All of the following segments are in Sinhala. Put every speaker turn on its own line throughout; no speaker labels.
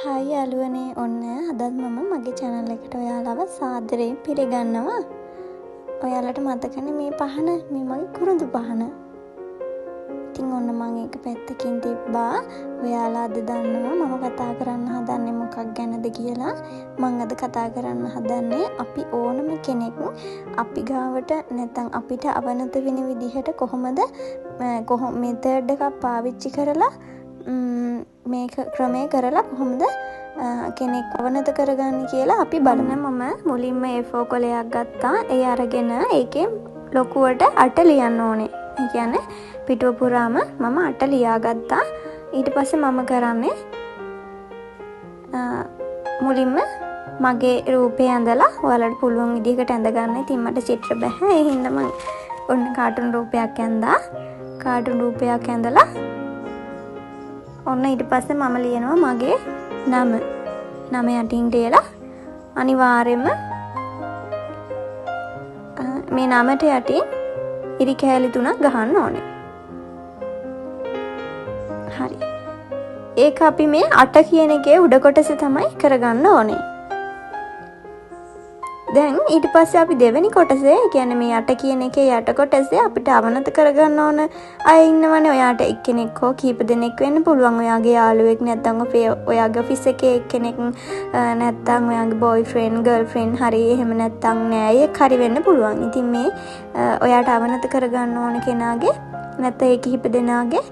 හයි යාළුවනේ ඔන්න අදත් මම මගේ channel එකට ඔයාලව සාදරයෙන් පිළිගන්නවා. ඔයාලට මතකනේ මේ පහන මේ මගේ කුරුඳු පහන. ඉතින් ඔන්න මම ඒක පැත්තකින් තිබ්බා. ඔයාලා අද දන්නවා මම කතා කරන්න හදන්නේ මොකක් ගැනද කියලා. මම අද කතා කරන්න හදන්නේ අපි ඕනම කෙනෙක් අපි ගාවට නැත්නම් අපිට අවනත වෙන විදිහට කොහොමද මෙතඩ් එකක් පාවිච්චි කරලා මේක ක්‍රමය කරලා කොහොමද කෙනෙක් අවනත කරගන්න කියලා අපි බලන. මම මුලින්ම A4 කොලයක් ගත්තා. ඒ අරගෙන ඒකෙන් ලොකුවට අට ලියන්න ඕනේ. ඒ කියන්නේ පිටුව පුරාම මම අට ලියාගත්තා. ඊට පස්සේ මම කරන්නේ මුලින්ම මගේ රූපය ඇඳලා ඔයාලට පුළුවන් විදිහකට ඇඳ ගන්න. ඉතින් මට චිත්‍ර බෑ. ඒ හින්දා මම ඔන්න කාටුන් රූපයක් ඇඳා. කාටුන් රූපයක් ඇඳලා ඔන්න ඊට පස්සේ මම ලියනවා මගේ නම යටින් තියලා අනිවාර්යයෙන්ම මේ නමට යටින් ඉරි කෑලි 3ක් ගහන්න ඕනේ. හරි. ඒක අපි මේ අට කියන එකේ උඩ කොටස තමයි කරගන්න ඕනේ. දැන් ඊට පස්සේ අපි දෙවෙනි කොටසේ කියන්නේ මේ අට කියන එකේ යට කොටසේ අපිට අවනත කරගන්න ඕන අය ඉන්නවනේ. ඔයාට එක්කෙනෙක් හෝ කීප දෙනෙක් වෙන්න පුළුවන්. ඔයාගේ යාළුවෙක් නැත්නම් ඔයාගේ ඔෆිස් එකේ එක්කෙනෙක් නැත්නම් ඔයාගේ බොයිෆ්‍රෙන්ඩ් ගර්ල්ෆ්‍රෙන්ඩ් හරි එහෙම නැත්නම් නෑයෙක් හරි වෙන්න පුළුවන්. ඉතින් මේ ඔයාට අවනත කරගන්න ඕන කෙනාගේ නැත්නම් ඒ කීප දෙනාගේ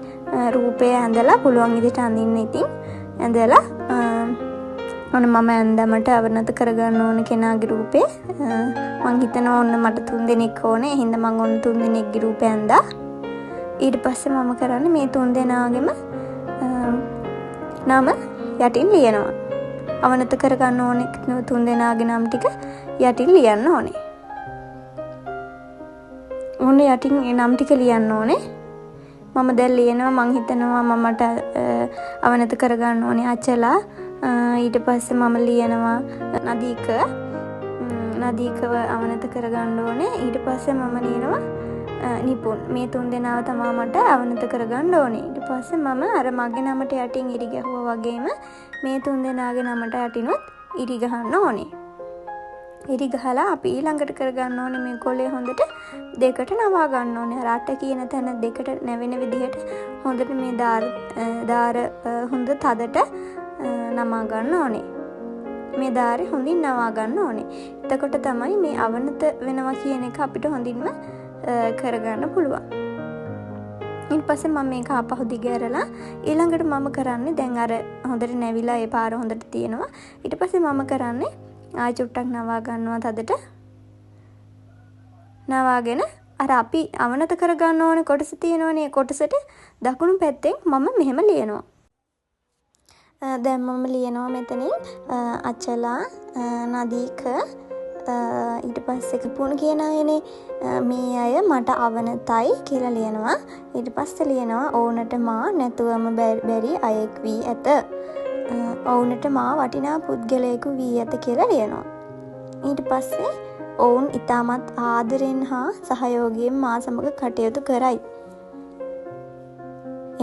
රූපය ඇඳලා පුළුවන් විදිහට අඳින්න. ඉතින් ඇඳලා ඔන්න මම ඇඳමට අවනත කරගන්න ඕන කෙනාගේ රූපේ මං හිතනවා ඔන්න මට 3 දෙනෙක් ඕනේ. ඒ හින්දා මං ඔන්න 3 දෙනෙක්ගේ රූපය ඇඳා. ඊට පස්සේ මම කරන්නේ මේ 3 දෙනාගේම නම යටින් ලියනවා. අවනත කරගන්න ඕනේ 3 දෙනාගේ නම් ටික යටින් ලියන්න ඕනේ. ඔන්න යටින් ඒ නම් ටික ලියන්න ඕනේ. මම දැන් ලියනවා. මං හිතනවා මමට අවනත කරගන්න ඕනේ අචලා. ඊට පස්සේ මම ලියනවා නදීකව අවනත කරගන්න ඕනේ. ඊට පස්සේ මම ලියනවා නිපුන්. මේ 3 දෙනාව තමයි මට අවනත කරගන්න ඕනේ. ඊට පස්සේ මම අර මගේ නමට යටින් ඉරි ගැහුවා වගේම මේ 3 දෙනාගේ නමට යටිනුත් ඉරි ගහන්න ඕනේ. ඉරි ගහලා අපි ඊළඟට කරගන්න ඕනේ මේ කොලේ හොඳට දෙකට නවා ගන්න ඕනේ. අර අට කියන තැන දෙකට නැවෙන විදිහට හොඳට මේ දාර හොඳ තදට නමා ගන්න ඕනේ. මේ දාරේ හොඳින් නවා ගන්න ඕනේ. එතකොට තමයි මේ අවනත වෙනවා කියන එක අපිට හොඳින්ම කරගන්න පුළුවන්. ඊට පස්සේ මම මේක ආපහු දිගහැරලා ඊළඟට මම කරන්නේ දැන් අර හොඳට නැවිලා ඒ පාර හොඳට තියෙනවා. ඊට පස්සේ මම කරන්නේ ආයෙ චුට්ටක් නවා ගන්නවා තදට. නවාගෙන අර අපි අවනත කරගන්න ඕනේ කොටස තියෙනවනේ. කොටසට දකුණු පැත්තෙන් මම මෙහෙම ලියනවා. දැන් මම ලියනවා මෙතනින් අචලා නදීක ඊට පස්සේ කපුණ කියන අයනේ මේ අය මට අවනතයි කියලා ලියනවා. ඊට පස්සේ ලියනවා ඕනට මා නැතුවම බැරි අයෙක් වී ඇත. ඔවුන්ට මා වටිනා පුද්ගලයෙකු වී ඇත කියලා ලියනවා. ඊට පස්සේ ඔවුන් ඊටමත් ආදරෙන් හා සහයෝගයෙන් මා සමග කටයුතු කරයි.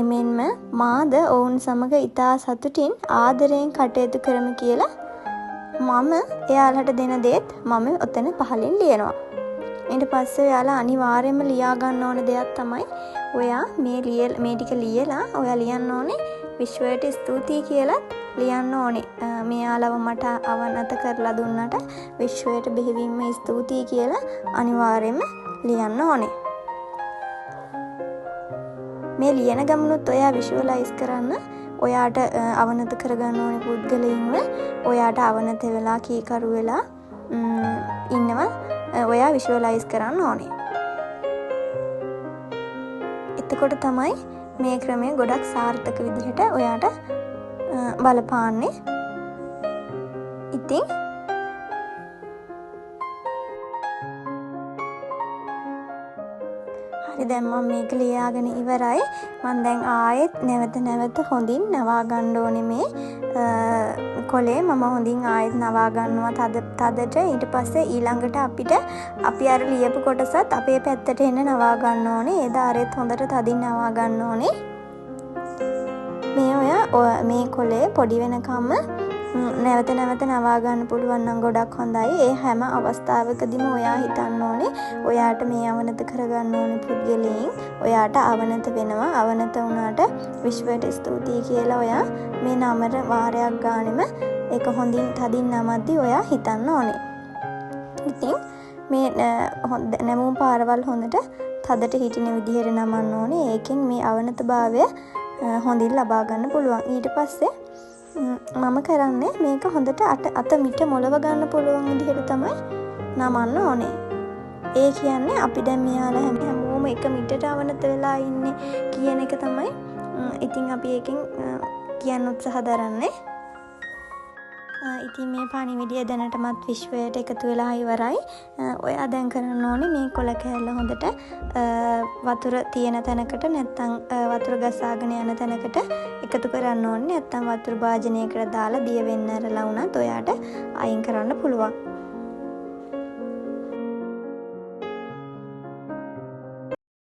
එමෙන්ම මාද ඔවුන් සමග ඉතා සතුටින් ආදරයෙන් කටයුතු කරමි කියලා මම එයාලට දෙන දේත් මම ඔතන පහලින් ලියනවා. ඊට පස්සේ එයාලා අනිවාර්යයෙන්ම ලියා ගන්න ඕන දෙයක් තමයි ඔයා මේ ටික ලියලා ඔයා ලියන්න ඕනේ විශ්වයට ස්තුතියි කියලා ලියන්න ඕනේ. මෙයාලව මට අවනත කරලා දුන්නට විශ්වයට බෙහෙවින්ම ස්තුතියි කියලා අනිවාර්යයෙන්ම ලියන්න ඕනේ. මේ ලියන ගමනුත් ඔයා විෂුවලයිස් කරන්න ඔයාට අවනත කරගන්න ඕනේ පුද්ගලයින්ව ඔයාට අවනත වෙලා කීකරු වෙලා ඉන්නවා ඔයා විෂුවලයිස් කරන්න ඕනේ. එතකොට තමයි මේ ක්‍රමය ගොඩක් සාර්ථක විදිහට ඔයාට බලපාන්නේ. ඉතින් හරි දැන් මම මේක ලියාගෙන ඉවරයි. මම දැන් ආයෙත් නැවත හොඳින් නවා ගන්න ඕනේ මේ කොලේ. මම හොඳින් ආයෙත් නවා ගන්නවා තදට. ඊට පස්සේ ඊළඟට අපි අර ලියපු කොටසත් අපේ පැත්තට එන්න නවා ගන්න ඕනේ. ඒ දාරෙත් හොඳට තදින් නවා ගන්න ඕනේ. මේ ඔයා මේ කොලේ පොඩි වෙනකම්ම නැවත නැවත නවා ගන්න පුළුවන් නම් ගොඩක් හොඳයි. ඒ හැම අවස්ථාවකදීම ඔයා හිතන්න ඕනේ ඔයාට මේ අවනත කරගන්න ඕනේ පුද්ගලයන් ඔයාට අවනත වෙනවා. අවනත වුණාට විශ්වයට ස්තුතියි කියලා ඔයා මේ නමර වාරයක් ගානෙම ඒක හොඳින් තදින් නමද්දී ඔයා හිතන්න ඕනේ. ඉතින් මේ නැමුම් පාරවල් හොඳට තදට හිටින විදිහට නමන්න ඕනේ. ඒකෙන් මේ අවනතභාවය හොඳින් ලබා ගන්න පුළුවන්. ඊට පස්සේ මම කරන්නේ මේක හොඳට අත මිට මොලව ගන්න පුළුවන් විදිහට තමයි නමන්න ඕනේ. ඒ කියන්නේ අපි දැන් මෙයාලා හැමෝම එක මිටට අවනත වෙලා ඉන්නේ කියන එක තමයි ඉතින් අපි ඒකෙන් කියන්න උත්සාහ දරන්නේ. ඉතින් මේ පණිවිඩය දැනටමත් විශ්වයට එකතු වෙලා ඉවරයි. ඔයා දැන් කරන්න ඕනේ මේ කොළ කෑල්ල හොඳට වතුර තියෙන තැනකට නැත්තම් වතුර ගසාගෙන යන තැනකට එකතු කරන්න ඕනේ. නැත්තම් වතුර භාජනයකට දාලා දිය වෙන්න ඇරලා වුණත් ඔයාට අයින් කරන්න පුළුවන්.